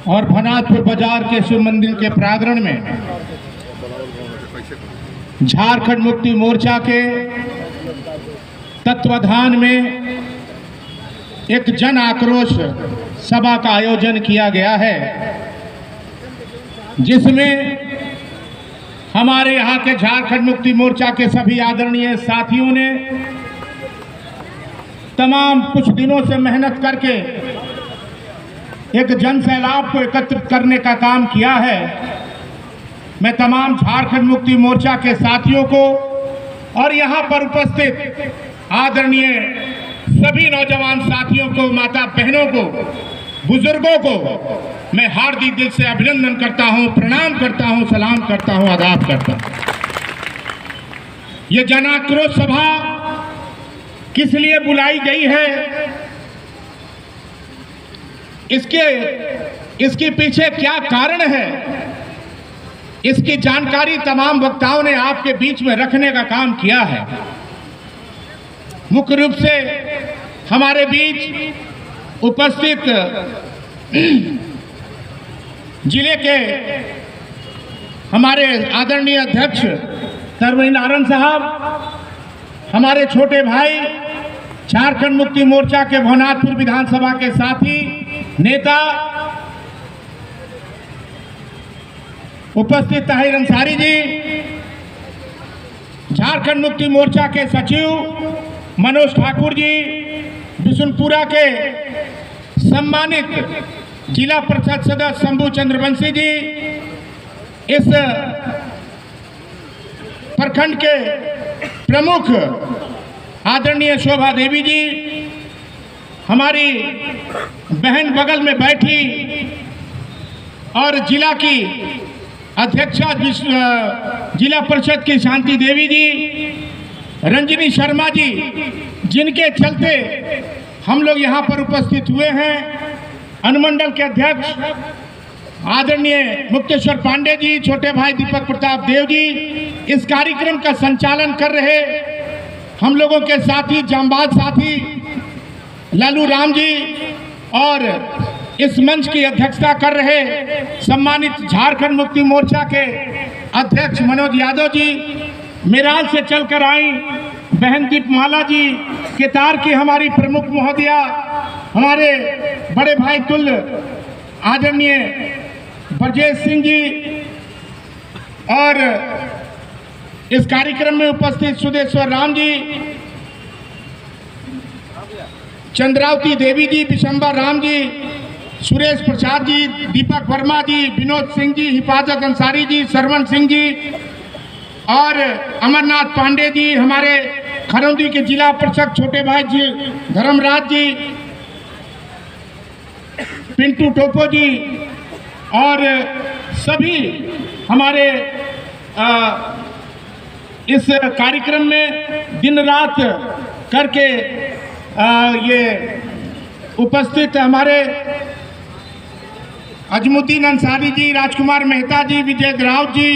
और भनातपुर बाजार के शिव मंदिर के प्रांगण में झारखंड मुक्ति मोर्चा के तत्वाधान में एक जन आक्रोश सभा का आयोजन किया गया है, जिसमें हमारे यहाँ के झारखंड मुक्ति मोर्चा के सभी आदरणीय साथियों ने तमाम कुछ दिनों से मेहनत करके एक जन सैलाब को एकत्रित करने का काम किया है। मैं तमाम झारखंड मुक्ति मोर्चा के साथियों को और यहाँ पर उपस्थित आदरणीय सभी नौजवान साथियों को, माता बहनों को, बुजुर्गों को मैं हार्दिक दिल से अभिनंदन करता हूँ, प्रणाम करता हूँ, सलाम करता हूँ, आदाब करता हूँ। ये जन आक्रोश सभा किस लिए बुलाई गई है, इसके पीछे क्या कारण है, इसकी जानकारी तमाम वक्ताओं ने आपके बीच में रखने का काम किया है। मुख्य रूप से हमारे बीच उपस्थित जिले के हमारे आदरणीय अध्यक्ष सरवीन नारायण साहब, हमारे छोटे भाई झारखंड मुक्ति मोर्चा के भवनाथपुर विधानसभा के साथी नेता उपस्थित ताहिर अंसारी जी, झारखंड मुक्ति मोर्चा के सचिव मनोज ठाकुर जी, बिशुनपुरा के सम्मानित जिला परिषद सदस्य शंभू चंद्रवंशी जी, इस प्रखंड के प्रमुख आदरणीय शोभा देवी जी, हमारी बहन बगल में बैठी और जिला की अध्यक्षा जिला परिषद की शांति देवी जी, रंजनी शर्मा जी, जिनके चलते हम लोग यहाँ पर उपस्थित हुए हैं, अनुमंडल के अध्यक्ष आदरणीय मुक्तेश्वर पांडे जी, छोटे भाई दीपक प्रताप देव जी, इस कार्यक्रम का संचालन कर रहे हम लोगों के साथी जांबाज साथी लालू राम जी और इस मंच की अध्यक्षता कर रहे सम्मानित झारखंड मुक्ति मोर्चा के अध्यक्ष मनोज यादव जी, मेराल से चलकर आई बहन दीपमाला जी, केतार की हमारी प्रमुख महोदया, हमारे बड़े भाई तुल्य आदरणीय ब्रजेश सिंह जी और इस कार्यक्रम में उपस्थित सुदेश्वर राम जी, चंद्रावती देवी जी, विशंबर राम जी, सुरेश प्रसाद जी, दीपक वर्मा जी, विनोद सिंह जी, हिफाजत अंसारी जी, सरवण सिंह जी और अमरनाथ पांडे जी, हमारे खरौंदी के जिला परिषद छोटे भाई जी धर्मराज जी, पिंटू टोपो जी और सभी हमारे इस कार्यक्रम में दिन रात करके ये उपस्थित हमारे अजमुद्दीन अंसारी जी, राजकुमार मेहता जी, विजय राव जी,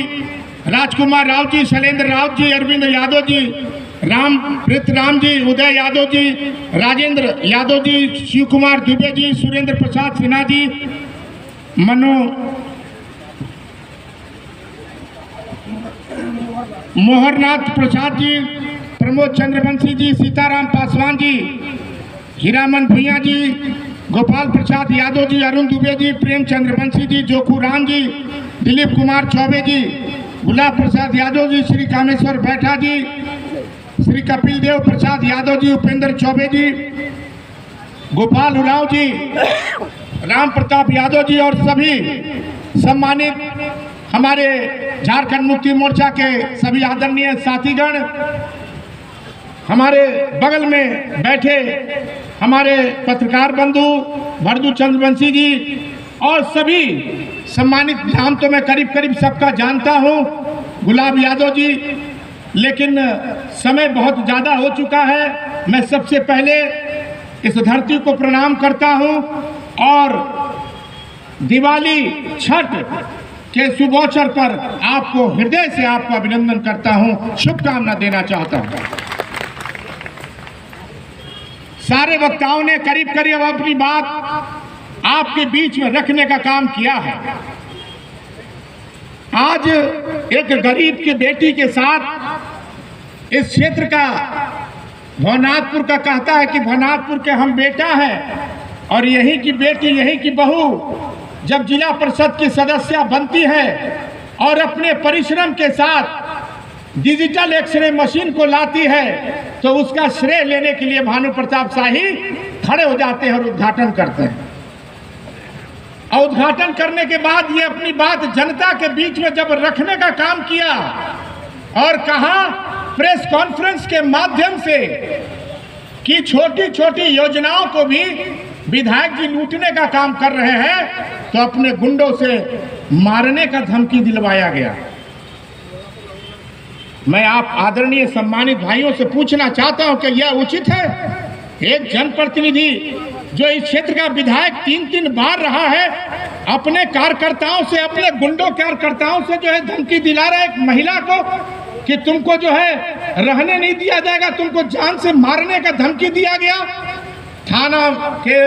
राजकुमार राव जी, शैलेंद्र राव जी, अरविंद यादव जी, रामप्रीत राम जी, उदय यादव जी, राजेंद्र यादव जी, शिव कुमार दुबे जी, सुरेंद्र प्रसाद सिन्हा जी, मोहरनाथ प्रसाद जी, प्रमोद चंद्रवंशी जी, सीताराम पासवान जी, हीरामन भुइया जी, गोपाल प्रसाद यादव जी, अरुण दुबे जी, प्रेम चंद्रवंशी जी, जोखू राम जी, दिलीप कुमार चौबे जी, गुलाब प्रसाद यादव जी, श्री कामेश्वर बैठा जी, श्री कपिल देव प्रसाद यादव जी, उपेंद्र चौबे जी, गोपाल उराव जी, राम प्रताप यादव जी और सभी सम्मानित हमारे झारखंड मुक्ति मोर्चा के सभी आदरणीय साथीगण, हमारे बगल में बैठे हमारे पत्रकार बंधु भरदू चंद्रवंशी जी और सभी सम्मानित, नाम तो मैं करीब करीब सबका जानता हूं, गुलाब यादव जी, लेकिन समय बहुत ज़्यादा हो चुका है। मैं सबसे पहले इस धरती को प्रणाम करता हूं और दिवाली छठ के शुभ अवसर पर आपको हृदय से आपका अभिनंदन करता हूं, शुभकामना देना चाहता हूं। सारे वक्ताओं ने करीब करीब अपनी बात आपके बीच में रखने का काम किया है। आज एक गरीब की बेटी के साथ इस क्षेत्र का भवनाथपुर का कहता है कि भवनाथपुर के हम बेटा हैं और यहीं की बेटी, यहीं की बहू जब जिला परिषद की सदस्य बनती है और अपने परिश्रम के साथ डिजिटल एक्सरे मशीन को लाती है तो उसका श्रेय लेने के लिए भानु प्रताप शाही खड़े हो जाते हैं और उद्घाटन करते हैं। और उद्घाटन करने के बाद ये अपनी बात जनता के बीच में जब रखने का काम किया और कहा प्रेस कॉन्फ्रेंस के माध्यम से कि छोटी छोटी योजनाओं को भी विधायक जी लूटने का काम कर रहे हैं, तो अपने गुंडों से मारने का धमकी दिलवाया गया। मैं आप आदरणीय सम्मानित भाइयों से पूछना चाहता हूं कि यह उचित है? एक जनप्रतिनिधि जो इस क्षेत्र का विधायक 3-3 बार रहा है, अपने कार्यकर्ताओं से, अपने गुंडों कार्यकर्ताओं से जो है धमकी दिला रहा है एक महिला को कि तुमको जो है रहने नहीं दिया जाएगा, तुमको जान से मारने का धमकी दिया गया। थाना के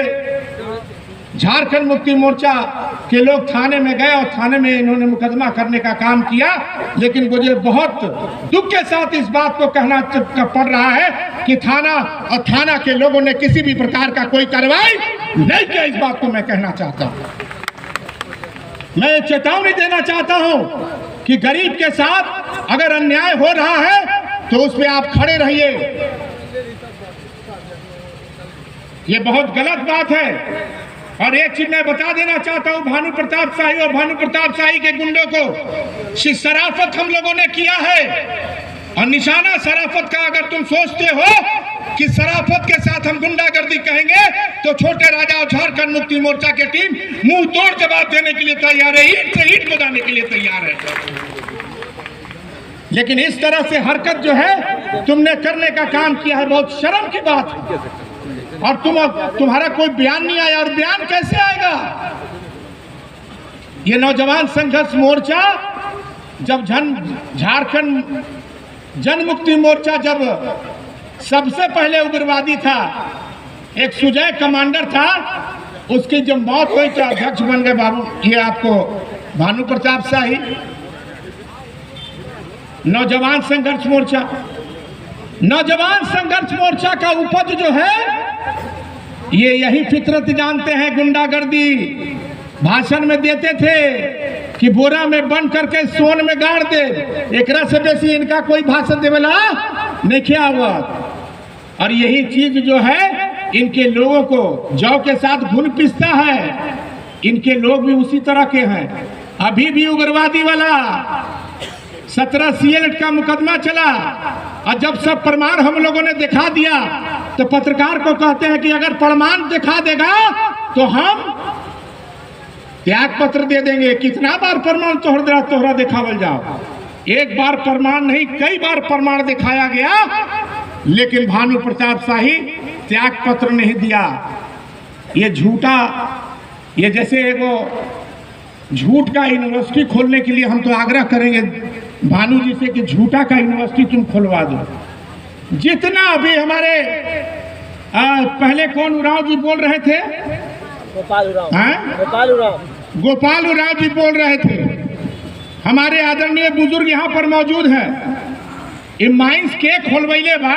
झारखंड मुक्ति मोर्चा के लोग थाने में गए और थाने में इन्होंने मुकदमा करने का काम किया, लेकिन मुझे बहुत दुख के साथ इस बात को कहना पड़ रहा है कि थाना के लोगों ने किसी भी प्रकार का कोई कार्रवाई नहीं किया। इस बात को मैं कहना चाहता हूं। मैं चेतावनी देना चाहता हूं कि गरीब के साथ अगर अन्याय हो रहा है तो उस पर आप खड़े रहिए। ये बहुत गलत बात है। और एक चीज मैं बता देना चाहता हूं, भानु प्रताप शाही और भानु प्रताप शाही के गुंडों को शराफत हम लोगों ने किया है और निशाना शराफत का। अगर तुम सोचते हो कि शराफत के साथ हम गुंडागर्दी कहेंगे तो छोटे राजा और झारखंड मुक्ति मोर्चा की टीम मुंह तोड़ जवाब देने के लिए तैयार है, ईंट से ईंट बजाने के लिए तैयार है। लेकिन इस तरह से हरकत जो है तुमने करने का काम किया है, बहुत शर्म की बात है। और तुम्हारा कोई बयान नहीं आया, और बयान कैसे आएगा? ये नौजवान संघर्ष मोर्चा जब झारखंड जन मुक्ति मोर्चा जब सबसे पहले उग्रवादी था, एक सुजय कमांडर था, उसकी जब मौत हुई तो अध्यक्ष बन गए बाबू ये आपको भानु प्रताप शाही। नौजवान संघर्ष मोर्चा का उपज जो है ये यही फितरत जानते हैं। गुंडागर्दी भाषण में देते थे कि बोरा में बंद करके सोन में गाड़ दे, एकरा से बेसी इनका कोई भाषण देवेला नहीं किया हुआ। और यही चीज जो है इनके लोगों को जौ के साथ घुन पिसता है। इनके लोग भी उसी तरह के हैं। अभी भी उग्रवादी वाला 17 CL का मुकदमा चला और जब सब प्रमाण हम लोगों ने दिखा दिया तो पत्रकार को कहते हैं कि अगर प्रमाण दिखा देगा तो हम त्याग पत्र दे देंगे। कितना बार प्रमाण तोहरा दिखावल जाओ? एक बार प्रमाण नहीं, कई बार प्रमाण दिखाया गया, लेकिन भानु प्रताप शाही त्याग पत्र नहीं दिया। ये झूठा, ये जैसे एगो झूठ का यूनिवर्सिटी खोलने के लिए हम तो आग्रह करेंगे भानु जी से कि झूठा का यूनिवर्सिटी तुम खुलवा दो। जितना अभी हमारे पहले कौन उराव जी बोल रहे थे, गोपाल उराव जी बोल रहे थे, हमारे आदरणीय बुजुर्ग यहाँ पर मौजूद हैं। ये माइंस के खोलवैले बा,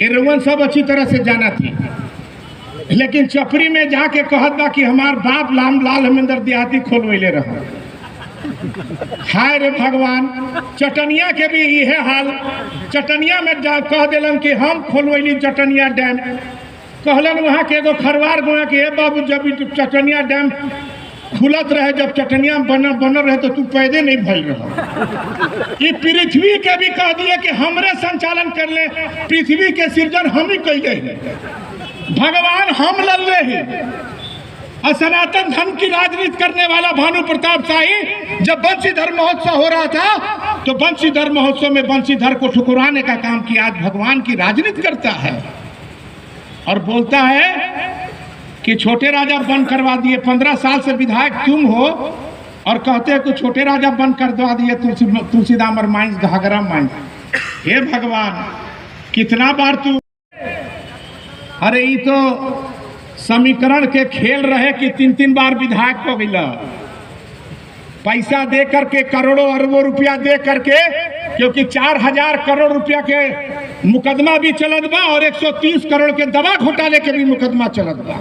ये सब अच्छी तरह से जाना थी, लेकिन चपरी में जाके कहत बा कि हमार बाप लाल हमेंद्र देहाती खोलवैले रहा। हाय रे भगवान, चटनिया के भी यह हाल। चटनिया में कह दिलन कि हम खोलवैली चटनिया डैम। कहलन वहाँ के एगो खरवार गोया कि हे बाबू जब चटनिया डैम खुलत रहे, जब चटनिया बनल रहे तो तू पैदे नहीं भइल रहा। ये पृथ्वी के भी कह दिए कि हमरे संचालन कर ले, पृथ्वी के सृजन हम ही कैले हैं, भगवान हम लल्ले हैं। और सनातन धर्म की राजनीति करने वाला भानु प्रताप शाही जब बंशीधर महोत्सव हो रहा था तो बंशीधर महोत्सव में बंशीधर को ठुकराने का काम किया। आज भगवान की राजनीति करता है और बोलता है कि छोटे राजा बंद करवा दिए। 15 साल से विधायक तुम हो और कहते हैं कि छोटे राजा बंद करवा दिए, तुलसीदामर माइंस, घाघरा माइंस। हे भगवान, कितना बार तू, अरे ये तो समीकरण के खेल रहे कि 3-3 बार विधायक हो गई, पैसा दे करके करोड़ों अरबों रुपया दे करके, क्योंकि 4000 करोड़ रुपया के मुकदमा भी चलत बा और 130 करोड़ के दवा घोटाले के भी मुकदमा चलत बा।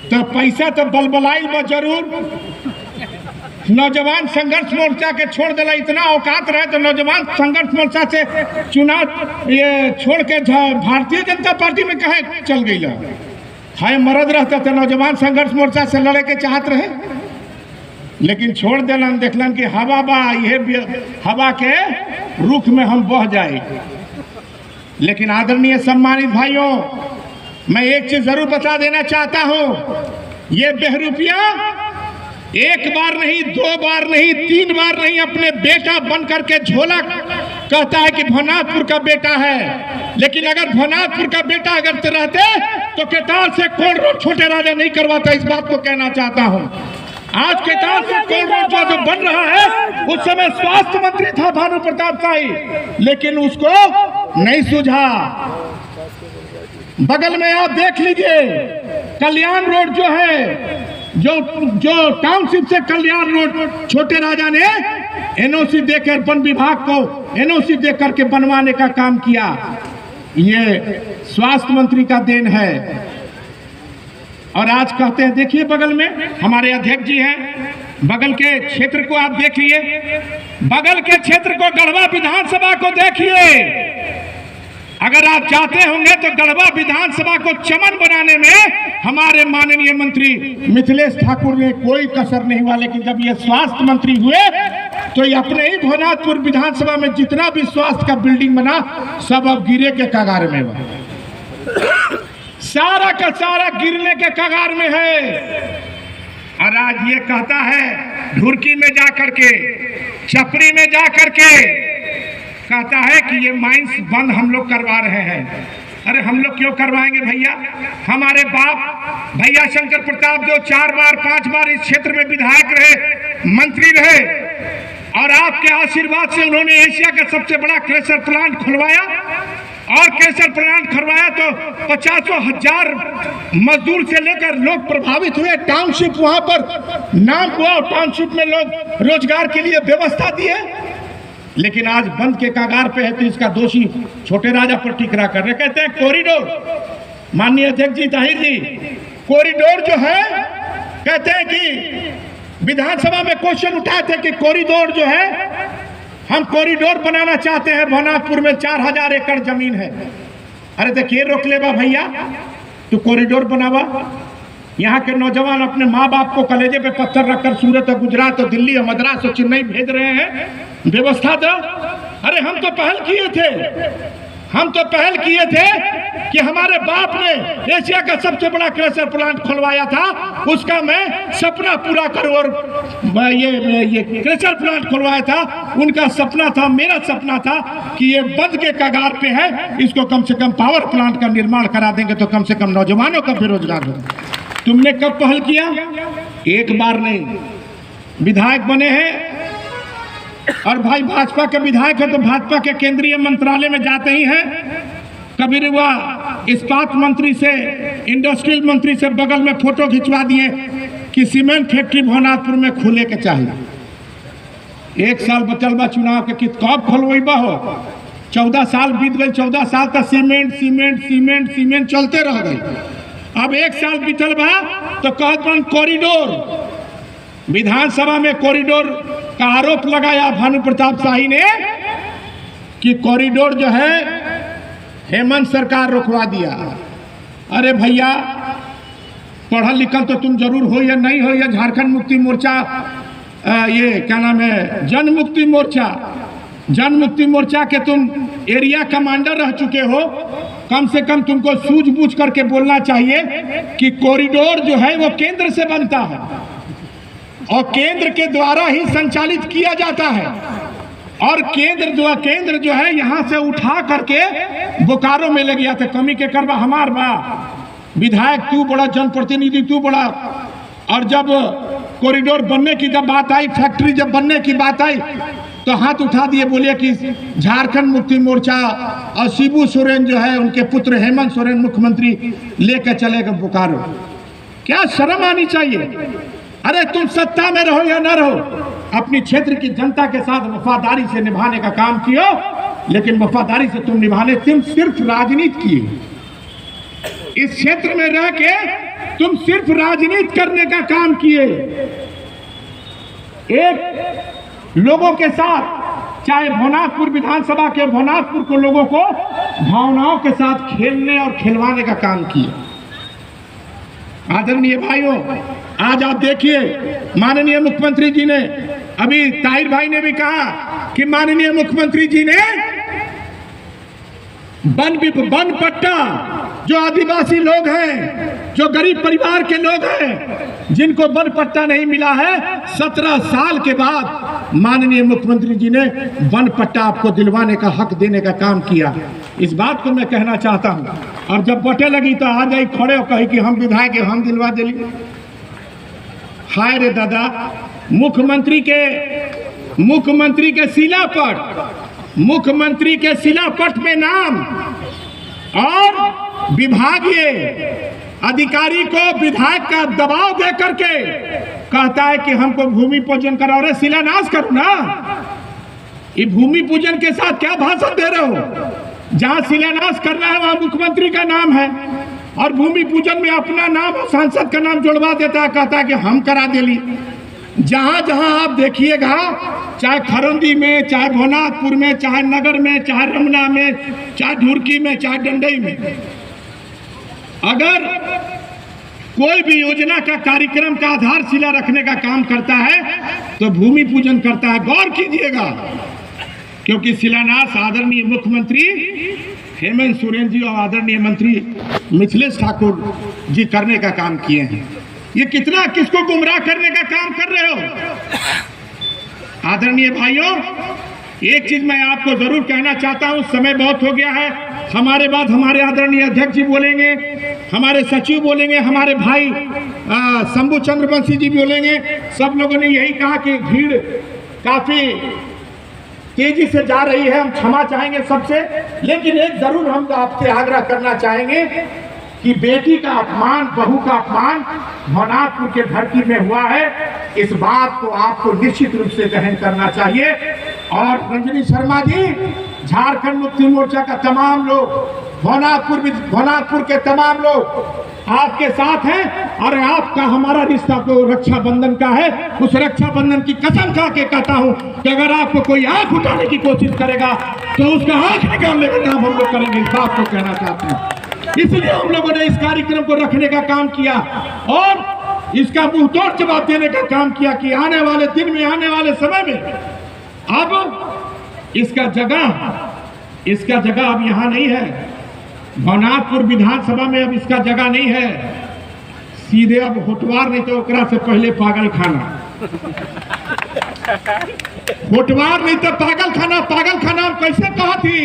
तो पैसा तो बलबलाइल बा जरूर। नौजवान संघर्ष मोर्चा के छोड़ दिला, इतना औकात रहे तो नौजवान संघर्ष मोर्चा से चुनाव ये छोड़ के भारतीय जनता पार्टी में कहे चल गई है। मरद रहता तो नौजवान संघर्ष मोर्चा से लड़े के चाहत रहे, लेकिन छोड़ दिलन, देखलन कि हवा बा, ये हवा के रुख में हम बह जाए। लेकिन आदरणीय सम्मानित भाइयों, मैं एक चीज जरूर बता देना चाहता हूं, ये बहरूपिया एक बार नहीं, 2 बार नहीं, 3 बार नहीं, अपने बेटा बन करके झोला कहता है कि भवनाथपुर का बेटा है। लेकिन अगर भवनाथपुर का बेटा अगर रहते तो केतार से कोल रोड छोटे राजा नहीं करवाता। इस बात को कहना चाहता हूं। आज केतार से कोल रोड जो बन रहा है, उस समय स्वास्थ्य मंत्री था भानु प्रताप शाही, लेकिन उसको नहीं सूझा। बगल में आप देख लीजिए, कल्याण रोड जो है, जो टाउनशिप से कल्याण रोड छोटे राजा ने एनओसी देकर वन विभाग को एनओसी देकर के बनवाने का काम किया। ये स्वास्थ्य मंत्री का देन है। और आज कहते हैं, देखिए बगल में हमारे अध्यक्ष जी हैं, बगल के क्षेत्र को आप देखिए, बगल के क्षेत्र को गढ़वा विधानसभा को देखिए। अगर आप चाहते होंगे तो गढ़वा विधानसभा को चमन बनाने में हमारे माननीय मंत्री मिथिलेश ठाकुर ने कोई कसर नहीं हुआ। लेकिन जब ये स्वास्थ्य मंत्री हुए तो ये अपने ही भवनाथपुर विधानसभा में जितना भी स्वास्थ्य का बिल्डिंग बना, सब अब गिरे के कगार में बना, सारा का सारा गिरने के कगार में है। और आज ये कहता है ढुरकी में जा करके, छपरी में जा करके कहता है कि ये माइंस बंद हम लोग करवा रहे हैं। अरे हम लोग क्यों करवाएंगे भैया? हमारे बाप भैया शंकर प्रताप जो 4 बार 5 बार इस क्षेत्र में विधायक रहे, मंत्री रहे, और आपके आशीर्वाद से उन्होंने एशिया का सबसे बड़ा क्रेशर प्लांट खुलवाया। और क्रेशर प्लांट खुलवाया तो 50,000 मजदूर से लेकर लोग प्रभावित हुए। टाउनशिप वहां पर नाम हुआ, टाउनशिप में लोग रोजगार के लिए व्यवस्था दिए। लेकिन आज बंद के कागार पे है तो इसका दोषी छोटे राजा पर टिकरा कर रहे। कहते हैं कॉरिडोर, माननीय अध्यक्ष जी ताहिर जी, कॉरिडोर जो है, कहते हैं कि विधानसभा में क्वेश्चन उठाए थे कि कॉरिडोर जो है, हम कॉरिडोर बनाना चाहते हैं, भवनाथपुर में 4000 एकड़ जमीन है। अरे देखिए रोक लेबा भैया, तू कॉरिडोर बनावा। यहाँ के नौजवान अपने माँ बाप को कलेजे पे पत्थर रखकर सूरत और गुजरात और दिल्ली और मद्रास और चेन्नई भेज रहे हैं, व्यवस्था दो। अरे हम तो पहल किए थे, हम तो पहल किए थे कि हमारे बाप ने एशिया का सबसे बड़ा क्रेशर प्लांट खुलवाया था, उसका मैं सपना पूरा करूं। और ये क्रेशर प्लांट खुलवाया था, उनका सपना था, मेरा सपना था कि ये बंद के कगार पे है, इसको कम से कम पावर प्लांट का निर्माण करा देंगे तो कम से कम नौजवानों का बेरोजगार होगा। तुमने कब पहल किया? एक बार नहीं, विधायक बने हैं और भाई भाजपा के विधायक है तो भाजपा के केंद्रीय मंत्रालय में जाते ही हैं। कभी हुआ इस्पात मंत्री से, इंडस्ट्रियल मंत्री से बगल में फोटो खिंचवा दिए कि सीमेंट फैक्ट्री भवनाथपुर में खुले के चाहिए। 1 साल बचल बा चुनाव के, कि कब खोलवेबा हो? 14 साल बीत गए, 14 साल तक सीमेंट सीमेंट सीमेंट सीमेंट चलते रह गए। अब 1 साल बीतल बा तो कहत बन कॉरिडोर। विधानसभा में कॉरिडोर का आरोप लगाया भानु प्रताप शाही ने कि कॉरिडोर जो है हेमंत सरकार रुकवा दिया। अरे भैया, पढ़ल लिखल तो तुम जरूर हो या नहीं हो, या झारखंड मुक्ति मोर्चा, ये क्या नाम है, जन मुक्ति मोर्चा, जन मुक्ति मोर्चा के तुम एरिया कमांडर रह चुके हो। कम से कम तुमको सूझबूझ करके बोलना चाहिए कि कॉरिडोर जो है वो केंद्र से बनता है और केंद्र के द्वारा ही संचालित किया जाता है। और केंद्र जो है यहाँ से उठा करके बोकारो में ले गया था। कमी के करवा हमार बा, विधायक तू बड़ा, जनप्रतिनिधि तू बड़ा। और जब कॉरिडोर बनने की जब बात आई, फैक्ट्री जब बनने की बात आई, तो हाथ उठा दिए, बोले कि झारखंड मुक्ति मोर्चा और शिबू सोरेन जो है उनके पुत्र हेमंत सोरेन मुख्यमंत्री लेकर चलेगा बोकारो। क्या शर्म आनी चाहिए। अरे तुम सत्ता में रहो या ना रहो, अपनी क्षेत्र की जनता के साथ वफादारी से निभाने का काम कियो, लेकिन वफादारी से तुम निभाने, तुम सिर्फ राजनीति किए। इस क्षेत्र में रह के तुम सिर्फ राजनीति करने का काम किए। एक लोगों के साथ, चाहे भवनाथपुर विधानसभा के भवनाथपुर को लोगों को भावनाओं के साथ खेलने और खिलवाने का काम किए। आदरणीय भाइयों, आज आप देखिए माननीय मुख्यमंत्री जी ने, अभी ताहिर भाई ने भी कहा कि माननीय मुख्यमंत्री जी ने वन पट्टा, जो आदिवासी लोग हैं, जो गरीब परिवार के लोग हैं, जिनको वन पट्टा नहीं मिला है, 17 साल के बाद माननीय मुख्यमंत्री जी ने वन पट्टा आपको दिलवाने का हक देने का काम किया। इस बात को मैं कहना चाहता हूं। और जब बटे लगी तो आ जाई खड़े और कही कि हम विधायक हैं, हम दिलवा दिली। हाय रे दादा, मुख्यमंत्री के शिलापट में नाम और विभागीय अधिकारी को विधायक का दबाव दे करके कहता है कि हमको भूमि पूजन कराओ। रे शिलान्यास करो ना। ये भूमि पूजन के साथ क्या भाषण दे रहे हो? जहां शिलान्यास करना है वहां मुख्यमंत्री का नाम है, और भूमि पूजन में अपना नाम और सांसद का नाम जुड़वा देता है, कहता है कि हम करा देली। जहां जहां आप देखिएगा, चाहे खरौंदी में, चाहे भवनाथपुर में, चाहे नगर में, चाहे रमना में, चाहे ढुरकी में, चाहे डंडई में, अगर कोई भी योजना का कार्यक्रम का आधारशिला रखने का काम करता है तो भूमि पूजन करता है। गौर कीजिएगा, क्योंकि शिलान्यास आदरणीय मुख्यमंत्री हेमंत सोरेन जी और आदरणीय मंत्री मिथिलेश ठाकुर जी करने का काम किए हैं। ये कितना किसको गुमराह करने का काम कर रहे हो? आदरणीय भाइयों, एक चीज मैं आपको जरूर कहना चाहता हूं, समय बहुत हो गया है। हमारे बाद हमारे आदरणीय अध्यक्ष जी बोलेंगे, हमारे सचिव बोलेंगे, हमारे भाई शंभू चंद्रवंशी जी बोलेंगे। सब लोगों ने यही कहा कि भीड़ काफी तेजी से जा रही है, हम क्षमा चाहेंगे सबसे। लेकिन एक जरूर हम आपसे आग्रह करना चाहेंगे कि बेटी का अपमान, बहू का अपमान भवनाथपुर के धरती में हुआ है, इस बात को आपको निश्चित रूप से दहन करना चाहिए। और रंजनी शर्मा जी, झारखंड मुक्ति मोर्चा का तमाम लोग, भवनाथपुर के तमाम लोग आपके साथ हैं, और आपका हमारा रिश्ता तो रक्षाबंधन का है। उस रक्षाबंधन की कसम खा के कहता हूं कि अगर आपको कोई आंख उठाने की कोशिश करेगा तो उसका आंख निकालने का काम हम लोग करेंगे। इस बात को कहना चाहते हैं। इसलिए हम लोगों ने इस कार्यक्रम को रखने का काम किया और इसका मुंहतोड़ जवाब देने का काम किया कि आने वाले दिन में, आने वाले समय में अब इसका जगह अब यहाँ नहीं है। भवनाथपुर विधानसभा में अब इसका जगह नहीं है। सीधे अब होटवार, नहीं तो ओकरा से पहले पागल खाना। होटवार नहीं तो पागल खाना हम कैसे कहा थी?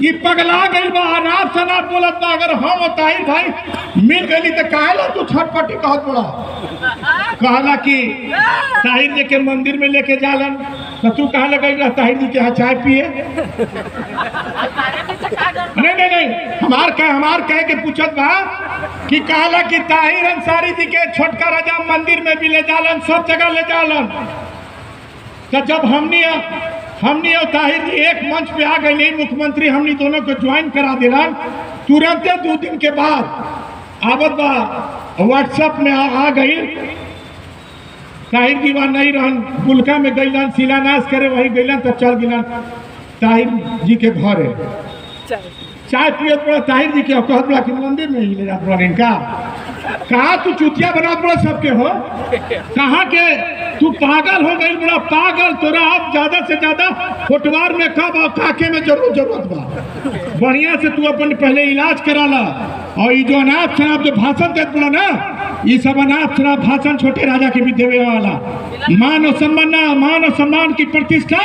ये पगला गई बा, अनाप शनाप बोलत बा। अगर हम और ताहिर भाई मिल गई तो कहला तू छटपटी कहत बड़ा। कहला कि ताहिर जी के मंदिर में लेके जालन, तो तू कहला गई ताहिर जी के यहाँ चाय पिए। नहीं, हमार कह के पूछत बा कि कहला कि ताहिर अंसारी जी के छोटका राजा मंदिर में भी ले जालन, सब जगह ले जालन। तो जब हमनी और ताहिर जी एक मंच पे आ गए, नहीं मुख्यमंत्री हमनी दोनों को ज्वाइन करा दिलन। तुरंत 2 दिन के बाद आवत बा व्हाट्सएप में आ गई। ताहिर जी वहाँ नहीं रहन, बुलका में गईलन शिलान्यास करे, वही गईलन तो चल गिलन ताहिर जी के घर है। चाय पियत बड़ा ताहिर जी के कहत बड़ा कि मंदिर में ही ले जात बड़ा। इनका कहा तू चुतिया बनात बड़ा सबके हो, कहा के तू पागल हो गई बड़ा। पागल तोरा अब ज्यादा से ज्यादा फोटवार में कब और काके में जरूरत बा। बढ़िया से तू अपन पहले इलाज करा ला। और ये जो अनाप शनाप जो भाषण देत बड़ा ना, ये सब अनाप शनाप भाषण छोटे राजा के भी देवे वाला। मान और सम्मान की प्रतिष्ठा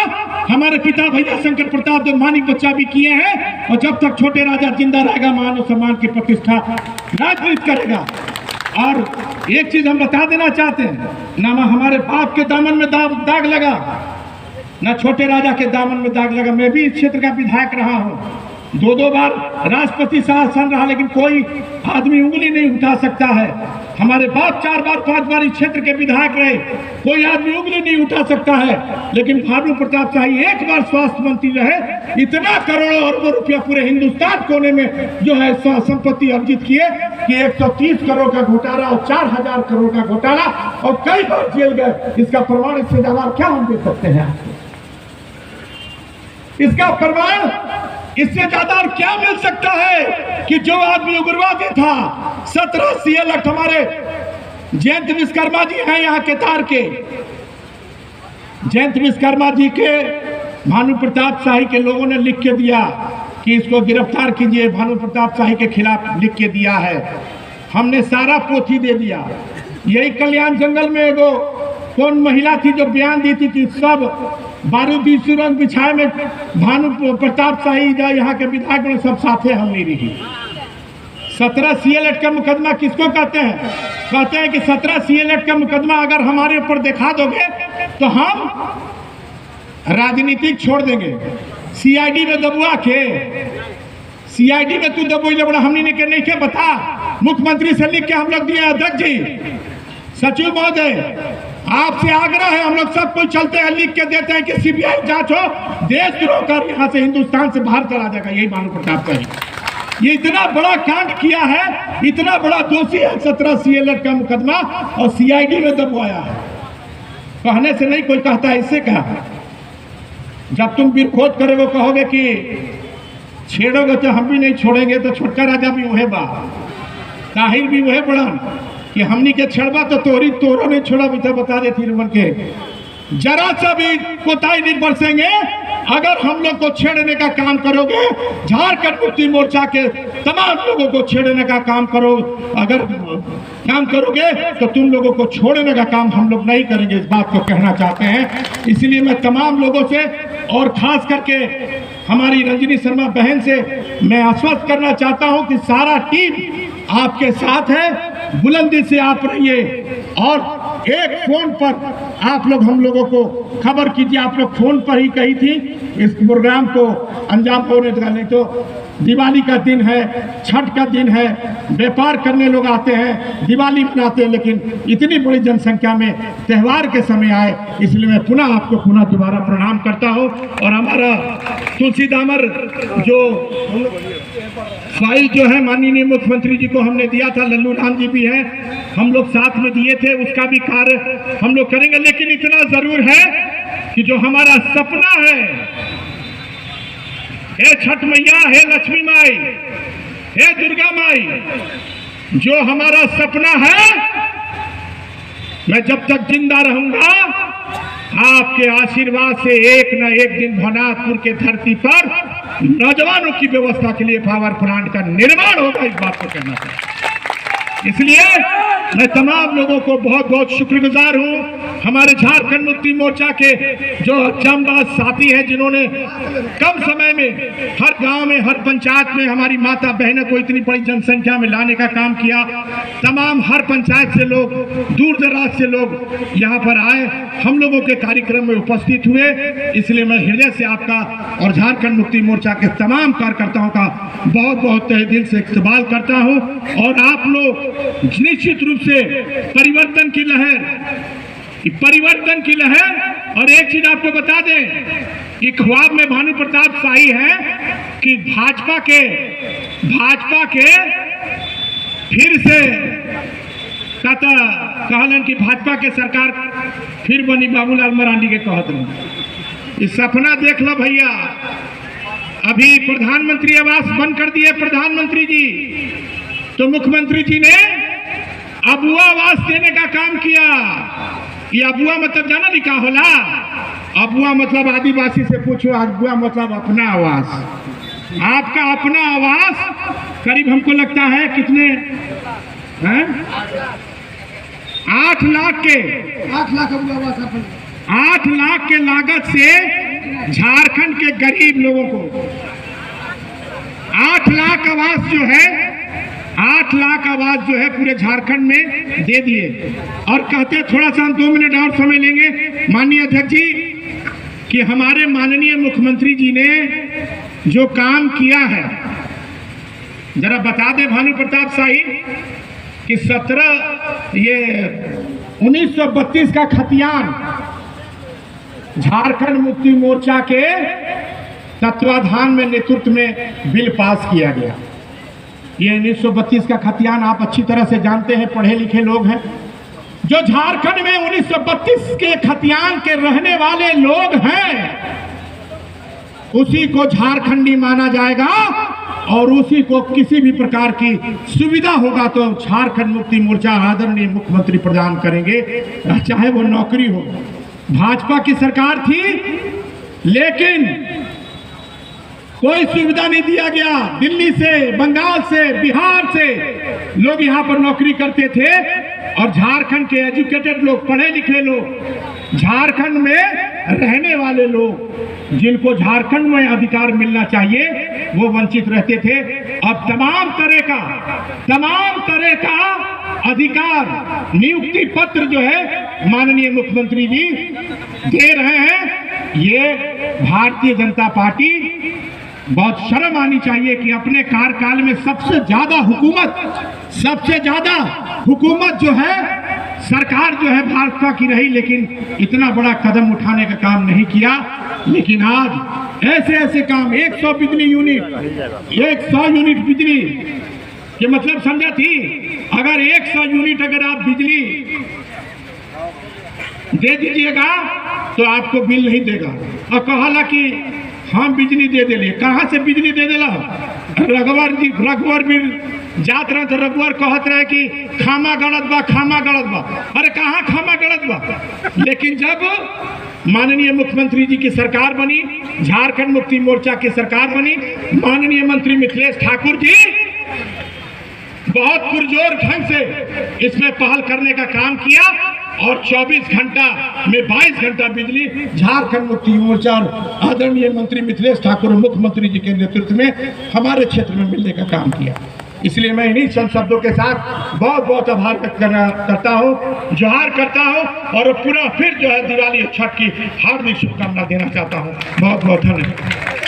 हमारे पिता भैया शंकर प्रताप जो मानिक बच्चा भी किए हैं। और जब तक छोटे राजा जिंदा रहेगा, मान और सम्मान की प्रतिष्ठा राजनीति करेगा। और एक चीज हम बता देना चाहते हैं, ना हमारे बाप के दामन में दाग लगा। न छोटे राजा के दामन में दाग लगा। मैं भी इस क्षेत्र का विधायक रहा हूं, 2 बार राष्ट्रपति शासन रहा, लेकिन कोई आदमी उंगली नहीं उठा सकता है। हमारे बाप 4 बार 5 बार इस क्षेत्र के विधायक रहे, कोई आदमी उंगली नहीं उठा सकता है। लेकिन भानु प्रताप शाही 1 बार स्वास्थ्य मंत्री रहे, इतना करोड़ों अरबों रुपया पूरे हिंदुस्तान कोने में जो है संपत्ति अर्जित किए कि 130 करोड़ का घोटाला और 4000 करोड़ का घोटाला और कई बार जेल गए। इसका प्रमाण इससे ज्यादा क्या हम दे सकते हैं? इसका प्रमाण इससे ज्यादा और क्या मिल सकता है कि जो आदमी उग्रवादी था, 17 CL एक्ट, हमारे जयंत विश्वकर्मा जी हैं यहाँ के तार के, जयंत विश्वकर्मा जी के भानु प्रताप शाही के लोगों ने लिख के दिया कि इसको गिरफ्तार कीजिए, भानु प्रताप शाही के खिलाफ लिख के दिया है। हमने सारा पोथी दे दिया। यही कल्याण जंगल में एगो कौन महिला थी जो बयान दी थी कि सब बारूदी सुरंग बिछाए में भानु प्रताप शाही यहाँ के विधायक में सब साथे हम नहीं रही। 17 CL एक्ट का मुकदमा किसको कहते हैं? कहते हैं कि 17 CL एक्ट का मुकदमा अगर हमारे ऊपर दिखा दोगे तो हम राजनीतिक छोड़ देंगे। CID में दबुआ के, CID में तू दबोई बड़ा हमने के नहीं के बता, मुख्यमंत्री से लिख के हम लोग दिए। अध्यक्ष जी, सचिव महोदय, आपसे आग्रह है, हम लोग सब कोई चलते हैं, लिख के देते हैं कि CBI जांच हो, देशद्रोह कर यहाँ से हिंदुस्तान से बाहर चला जाएगा। यही भानु प्रताप शाही ये इतना बड़ा कांड किया है, इतना बड़ा दोषी है, 17 CL एक्ट का मुकदमा और CID में दबवाया है। कहने से नहीं कोई कहता है, इससे कहा जब तुम फिर खोज करे वो कहोगे कि छेड़ोगे तो हम भी नहीं छोड़ेंगे, तो छोटका राजा भी वहे बा, ताहिर भी वहे बड़ा कि हमनी के छेड़बा तो तोरो नहीं छोड़ा भी था। बता देती रमन के जरा सा भी कोताही नहीं बरसेंगे अगर हम लोग को छेड़ने का काम करोगे। झारखंड मुक्ति मोर्चा के तमाम लोगों को छेड़ने का काम करोगे तो तुम लोगों को छोड़ने का काम हम लोग नहीं करेंगे। इस बात को कहना चाहते हैं। इसलिए मैं तमाम लोगों से और खास करके हमारी रंजनी शर्मा बहन से मैं आश्वस्त करना चाहता हूं कि सारा टीम आपके साथ है, बुलंदी से आप रहिए और एक फोन पर आप लोग हम लोगों को खबर कीजिए। आप लोग फोन पर ही कही थी इस प्रोग्राम को अंजाम होने का, नहीं तो दिवाली का दिन है, छठ का दिन है, व्यापार करने लोग आते हैं, दिवाली मनाते हैं, लेकिन इतनी बड़ी जनसंख्या में त्यौहार के समय आए, इसलिए मैं पुनः दोबारा प्रणाम करता हूं। और हमारा तुलसी दामर जो फाइल जो है माननीय मुख्यमंत्री जी को हमने दिया था, लल्लू राम जी भी हैं, हम लोग साथ में दिए थे, उसका भी कार्य हम लोग करेंगे। लेकिन इतना जरूर है कि जो हमारा सपना है, हे छठ मैया, हे लक्ष्मी माई, हे दुर्गा माई, जो हमारा सपना है, मैं जब तक जिंदा रहूंगा आपके आशीर्वाद से एक न एक दिन भवनाथपुर के धरती पर नौजवानों की व्यवस्था के लिए पावर प्लांट का निर्माण होगा। इस बात को कहना चाहिए। इसलिए मैं तमाम लोगों को बहुत बहुत शुक्रगुजार हूं। हमारे झारखंड मुक्ति मोर्चा के जो जांबाज साथी हैं, जिन्होंने कम समय में हर गांव में, हर पंचायत में हमारी माता बहनों को इतनी बड़ी जनसंख्या में लाने का काम किया। तमाम हर पंचायत से लोग, दूर दराज से लोग यहाँ पर आए, हम लोगों के कार्यक्रम में उपस्थित हुए। इसलिए मैं हृदय से आपका और झारखंड मुक्ति मोर्चा के तमाम कार्यकर्ताओं का बहुत बहुत तहे दिल से इस्तकबाल करता हूँ। और आप लोग निश्चित रूप से परिवर्तन की लहर। और एक चीज आपको बता दें कि ख्वाब में भानु प्रताप शाही है कि भाजपा के फिर से कहलन कि भाजपा के सरकार फिर बनी, बाबूलाल मरांडी के कहत रहे। इस सपना देख लो भैया। अभी प्रधानमंत्री आवास बंद कर दिए प्रधानमंत्री जी, तो मुख्यमंत्री जी ने अबुआ आवास देने का काम किया। ये अबुआ मतलब जाना नहीं क्या होला? अबुआ मतलब आदिवासी से पूछो, अबुआ मतलब अपना आवास। आपका अपना आवास करीब हमको लगता है कितने हैं? 8 लाख के लागत से झारखंड के गरीब लोगों को 8 लाख आवास जो है पूरे झारखंड में दे दिए। और कहते थोड़ा सा हम 2 मिनट और समय लेंगे। माननीय अध्यक्ष जी, कि हमारे माननीय मुख्यमंत्री जी ने जो काम किया है, जरा बता दें भानु प्रताप शाही कि 1932 का खतियान झारखंड मुक्ति मोर्चा के तत्वाधान में नेतृत्व में बिल पास किया गया। ये 1932 का खतियान आप अच्छी तरह से जानते हैं, पढ़े लिखे लोग हैं। जो झारखंड में 1932 के खतियान के रहने वाले लोग हैं, उसी को झारखंडी माना जाएगा और उसी को किसी भी प्रकार की सुविधा होगा तो झारखंड मुक्ति मोर्चा आदरणीय मुख्यमंत्री प्रदान करेंगे, चाहे वो नौकरी हो। भाजपा की सरकार थी लेकिन कोई सुविधा नहीं दिया गया। दिल्ली से, बंगाल से, बिहार से लोग यहाँ पर नौकरी करते थे और झारखंड के एजुकेटेड लोग, पढ़े लिखे लोग, झारखंड में रहने वाले लोग, जिनको झारखंड में अधिकार मिलना चाहिए, वो वंचित रहते थे। अब तमाम तरह का अधिकार, नियुक्ति पत्र जो है माननीय मुख्यमंत्री जी दे रहे हैं। ये भारतीय जनता पार्टी बहुत शर्म आनी चाहिए कि अपने कार्यकाल में सबसे ज्यादा हुकूमत जो है, सरकार जो है भाजपा की रही, लेकिन इतना बड़ा कदम उठाने का काम नहीं किया। लेकिन आज ऐसे काम 100 बिजली यूनिट, 100 यूनिट बिजली के मतलब समझा थी, अगर 100 यूनिट अगर आप बिजली दे दीजिएगा तो आपको बिल नहीं देगा। और कहा कि हम बिजली दे दिले, कहाँ से बिजली दे दिला? रघुवर भी जात रहे तो रघुवर कहत रहे कि खामा गलत बा। अरे कहाँ खामा गलत बा? लेकिन जब माननीय मुख्यमंत्री जी की सरकार बनी, झारखंड मुक्ति मोर्चा की सरकार बनी, माननीय मंत्री मिथिलेश ठाकुर जी बहुत पुरजोर ढंग से इसमें पहल करने का काम किया और 24 घंटा में 22 घंटा बिजली झारखंड मुक्ति मोर्चा और आदरणीय मंत्री मिथिलेश ठाकुर मुख्यमंत्री जी के नेतृत्व में हमारे क्षेत्र में मिलने का काम किया। इसलिए मैं इन्हीं चंद शब्दों के साथ बहुत बहुत आभार व्यक्त करता हूँ, जोहार करता हूँ और पूरा फिर जो है दिवाली और छठ की हार्दिक शुभकामना देना चाहता हूँ। बहुत बहुत धन्यवाद।